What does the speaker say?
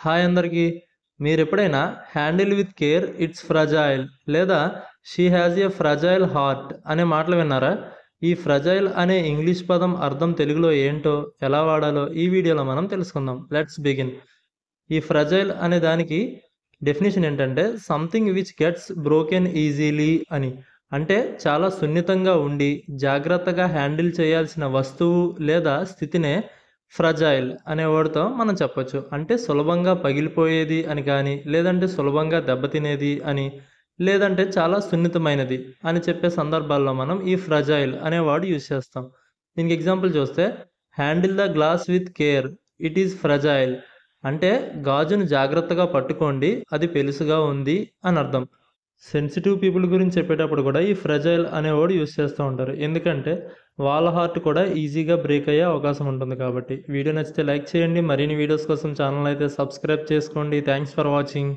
Hi అందరికీ. మీరెప్పుడైనా handle with care it's fragile లేదా she has a fragile heart అనే మాటలు విన్నారా? ఈ ఫ్రజైల్ అనే ఇంగ్లీష్ పదం అర్థం తెలుగులో ఏంటో, ఎలా వాడాలో ఈ వీడియోలో మనం తెలుసుకుందాం. Let's begin. ఈ ఫ్రజైల్ అనే దానికి డెఫినేషన్ ఏంటంటే something which gets broken easily అని. అంటే చాలా సున్నితంగా ఉండి జాగ్రత్తగా హ్యాండిల్ చేయాల్సిన వస్తువు లేదా స్థితినే ఫ్రజైల్ అనే వర్డ్తో మనం చెప్పొచ్చు. అంటే సులభంగా పగిలిపోయేది అని కానీ, లేదంటే సులభంగా దెబ్బతినేది అని, లేదంటే చాలా సున్నితమైనది అని చెప్పే సందర్భాల్లో మనం ఈ ఫ్రజైల్ అనే వర్డ్ యూజ్ చేస్తాం. దీనికి ఎగ్జాంపుల్ చూస్తే handle the glass with care, it is fragile. అంటే గాజును జాగ్రత్తగా పట్టుకోండి, అది పెలుసుగా ఉంది అని అర్థం. సెన్సిటివ్ పీపుల్ గురించి చెప్పేటప్పుడు కూడా ఈ ఫ్రజైల్ అనే వర్డ్ యూస్ చేస్తూ ఉంటారు. ఎందుకంటే వాళ్ళ హార్ట్ కూడా ఈజీగా బ్రేక్ అయ్యే అవకాశం ఉంటుంది కాబట్టి. వీడియో నచ్చితే లైక్ చేయండి. మరిన్ని వీడియోస్ కోసం ఛానల్ అయితే సబ్స్క్రైబ్ చేసుకోండి. Thanks for watching.